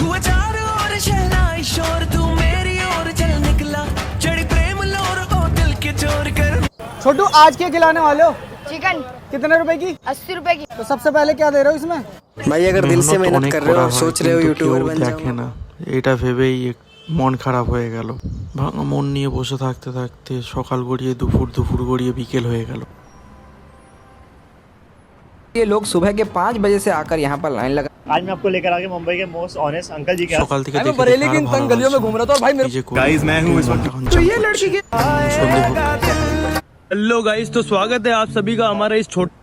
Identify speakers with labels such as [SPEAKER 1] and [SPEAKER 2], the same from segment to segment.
[SPEAKER 1] हुआ चारों ओर शहनाई शोर, तू मेरी ओर चल निकला, चढ़ी प्रेम लोर ओ दिल के चोर कर।
[SPEAKER 2] छोटू आज क्या खिलाने वाले हो?
[SPEAKER 3] चिकन
[SPEAKER 2] कितने रुपए की?
[SPEAKER 3] 80 रुपए की।
[SPEAKER 2] तो सबसे पहले क्या दे रहे हो इसमें?
[SPEAKER 4] भाई अगर दिल से मेहनत कर रहे हो और सोच रहे हो यूट्यूबर बन
[SPEAKER 5] দেখে না, এটা ভেবেই মন খারাপ হয়ে গেল। ভাঙা মন নিয়ে বসে থাকতে থাকতে সকাল গড়িয়ে দুপুর গড়িয়ে বিকেল হয়ে গেল।
[SPEAKER 4] ये लोग सुबह के 5 बजे से आकर यहाँ पर लाइन लगा।
[SPEAKER 6] आज मैं आपको लेकर आ गया मुंबई के मोस्ट ऑनेस्ट अंकल जी के
[SPEAKER 5] সকাল থেকে দেখে
[SPEAKER 2] बरेली की इन तंग गलियों में घूम रहा था और भाई मेरे
[SPEAKER 6] गाइस मैं हूँ इस वक्त।
[SPEAKER 5] तो ये लड़की के
[SPEAKER 7] हेलो गाइस, तो स्वागत है आप सभी का हमारे इस छोटे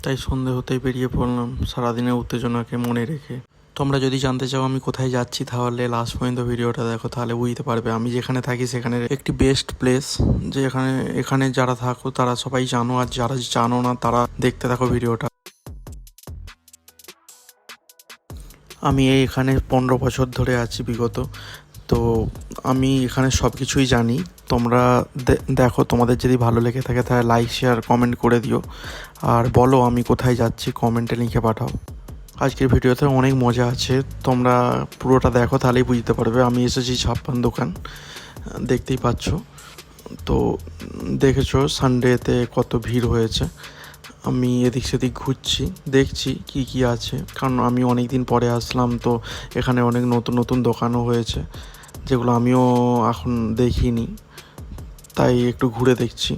[SPEAKER 5] তাই সন্ধে হতেই বেরিয়ে পড়লাম সারাদিনের উত্তেজনাকে মনে রেখে। তোমরা যদি জানতে চাও আমি কোথায় যাচ্ছি তাহলে লাস্ট পর্যন্ত ভিডিওটা দেখো, তাহলে বুঝতে পারবে। আমি যেখানে থাকি সেখানে একটি বেস্ট প্লেস, যে এখানে যারা থাকো তারা সবাই জানো, আর যারা জানো না তারা দেখতে থাকো ভিডিওটা। আমি এখানে 15 বছর ধরে আছি বিগত, তো আমি এখানে সব কিছুই জানি। তোমরা দেখো, তোমাদের যদি ভালো লেগে থাকে তাহলে লাইক শেয়ার কমেন্ট করে দিও, আর বলো আমি কোথায় যাচ্ছি কমেন্টে লিখে পাঠাও। আজকের ভিডিওতে অনেক মজা আছে, তোমরা পুরোটা দেখো তাহলেই বুঝতে পারবে। আমি এসেছি ছাপ্পান দোকান, দেখতেই পাচ্ছ। তো দেখেছো সানডেতে কত ভিড় হয়েছে। আমি এদিক সেদিক ঘুরছি, দেখছি কি কি আছে, কারণ আমি অনেক দিন পরে আসলাম, তো এখানে অনেক নতুন নতুন দোকানও হয়েছে যেগুলো আমিও এখন দেখিনি, তাই একটু ঘুরে দেখছি।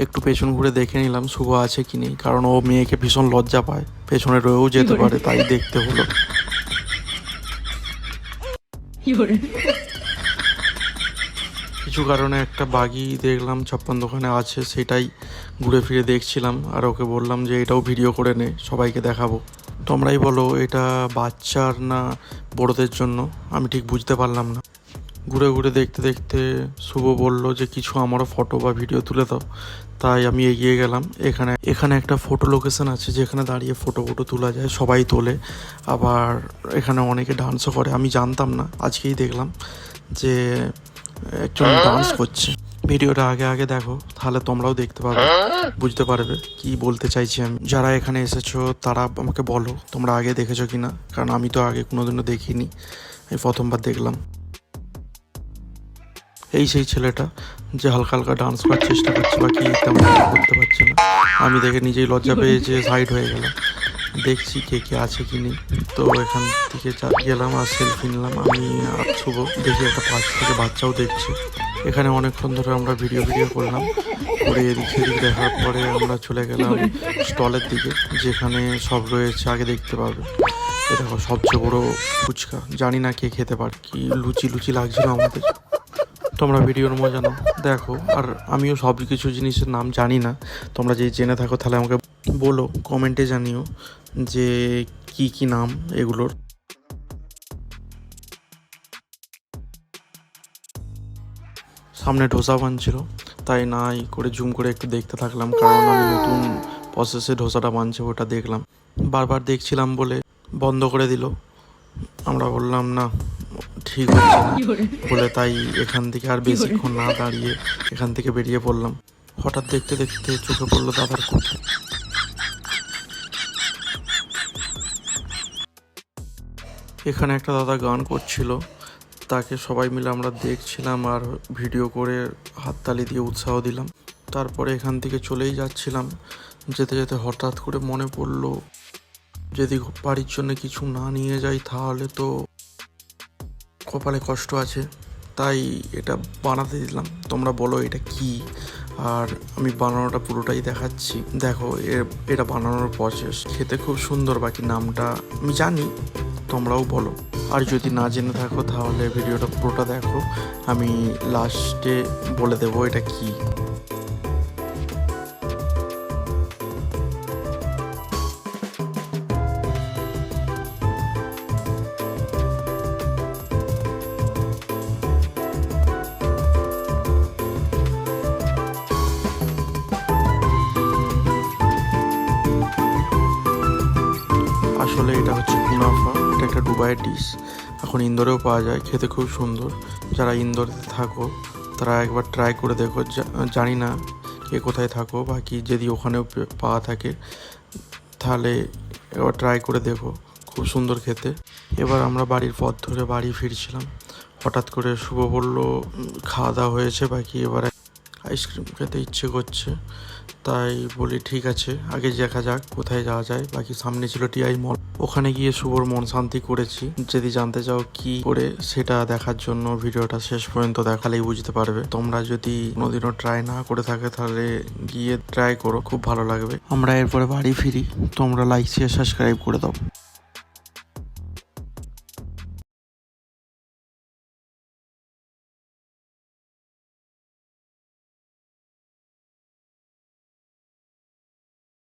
[SPEAKER 5] একটু পেছন ঘুরে দেখে নিলাম শুভ আছে কি নেই, কারণ ও মেয়েকে ভীষণ লজ্জা পায়, পেছনে রয়েও যেতে পারে, তাই দেখতে হলো। কিছু কারণে একটা বাগি দেখলাম ছাপ্পান দোকানে আছে, সেটাই ঘুরে ফিরে দেখছিলাম, আর ওকে বললাম যে এটাও ভিডিও করে নে, সবাইকে দেখাবো। তোমরাই বলো এটা বাচ্চার না বড়দের জন্য, আমি ঠিক বুঝতে পারলাম না। ঘুরে ঘুরে দেখতে দেখতে শুভ বলল যে কিছু আমারও ফটো বা ভিডিও তুলে দাও, তাই আমি এগিয়ে গেলাম। এখানে একটা ফটো লোকেশন আছে যেখানে দাঁড়িয়ে ফটো তোলা যায়, সবাই তোলে, আবার এখানে অনেকে ডান্সও করে। আমি জানতাম না, আজকেই দেখলাম যে একজন ডান্স করছে। ভিডিওটা আগে দেখো, তাহলে তোমরাও দেখতে পাবে, বুঝতে পারবে কি বলতে চাইছি আমি। যারা এখানে এসেছো তারা আমাকে বলো তোমরা আগে দেখেছো কিনা, কারণ আমি তো আগে কোনোদিনও দেখিনি, আমি প্রথমবার দেখলাম। এই সেই ছেলেটা যে হালকা হালকা ডান্স করার চেষ্টা করছে, বাকি তেমন করতে পারছে না। আমি দেখে নিজেই লজ্জা পেয়ে যে সাইড হয়ে গেলাম, দেখছি কে কে আছে কি নেই। তো এখান থেকে গেলাম আর সেলফি নিলাম। আমি আর শুভ দেখি একটা পাশ থেকে বাচ্চাও দেখছে। এখানে অনেকক্ষণ ধরে আমরা ভিডিও করলাম, করে এদিক সেদিক দেখার পরে আমরা চলে গেলাম স্টলের দিকে, যেখানে সব রয়েছে, আগে দেখতে পারবে। এ দেখো সবচেয়ে বড় ফুচকা, জানি না কে খেতে পারে, কি লুচি লাগছিল আমাদের। তোমরা ভিডিওর মজা নাও, দেখো। আর আমিও সব কিছু জিনিসের নাম জানি না, তোমরা যদি জেনে থাকো তাহলে আমাকে বলো, কমেন্টে জানিও যে কি নাম এগুলোর। সামনে ধোসা বানছিল, তাই নাই করে জুম করে একটু দেখতে থাকলাম, কারণ আমি নতুন প্রসেসে ধোসাটা বানছে ওটা দেখলাম। বারবার দেখছিলাম বলে বন্ধ করে দিল। আমরা বললাম না ঠিক হচ্ছে না বলে, তাই এখান থেকে আর বেশিক্ষণ না দাঁড়িয়ে এখান থেকে বেরিয়ে পড়লাম। হঠাৎ দেখতে দেখতে চোখে পড়লো দাদার কুঠি। এখানে একটা দাদা গান করছিল, তাকে সবাই মিলে আমরা দেখছিলাম আর ভিডিও করে হাততালি দিয়ে উৎসাহ দিলাম। তারপরে এখান থেকে চলেই যাচ্ছিলাম, যেতে যেতে হঠাৎ করে মনে পড়লো যদি বাড়ির জন্য কিছু না নিয়ে যাই তাহলে তো কপালে কষ্ট আছে, তাই এটা বানাতে দিলাম। তোমরা বলো এটা কি, আর আমি বানানোটা পুরোটাই দেখাচ্ছি। দেখো এটা বানানোর প্রসেস, খেতে খুব সুন্দর, বাকি নামটা আমি জানি, তোমরাও বলো। আর যদি না জেনে থাকো তাহলে ভিডিওটা পুরোটা দেখো, আমি লাস্টে বলে দেবো এটা কি। আসলে এটা হচ্ছে কুনাফা, এটা একটা দুবাইয়ের ডিশ। এখন ইন্দোরেও পাওয়া যায়, খেতে খুব সুন্দর। যারা ইন্দোরে থাকো তারা একবার ট্রাই করে দেখো। জানি না কে কোথায় থাকো, বাকি যদি ওখানেও পাওয়া থাকে তাহলে এবার ট্রাই করে দেখো, খুব সুন্দর খেতে। এবার আমরা বাড়ির পথ ধরে বাড়ি ফিরছিলাম, হঠাৎ করে শুভ বলল খাওয়া দাওয়া হয়েছে, বাকি এবারে আইসক্রিম খেতে ইচ্ছে করছে। তাই বলি ঠিক আছে, আগে দেখা যাক কোথায় যাওয়া যায়। বাকি সামনে ছিল টিআই মল, ওখানে গিয়ে শুভর মন শান্তি করেছি। যদি জানতে চাও কি করে সেটা দেখার জন্য ভিডিওটা শেষ পর্যন্ত দেখালেই বুঝতে পারবে। তোমরা যদি কোনোদিনও ট্রাই না করে থাকে তাহলে গিয়ে ট্রাই করো, খুব ভালো লাগবে। আমরা এরপরে বাড়ি ফিরি, তোমরা লাইক শেয়ার সাবস্ক্রাইব করে দাও।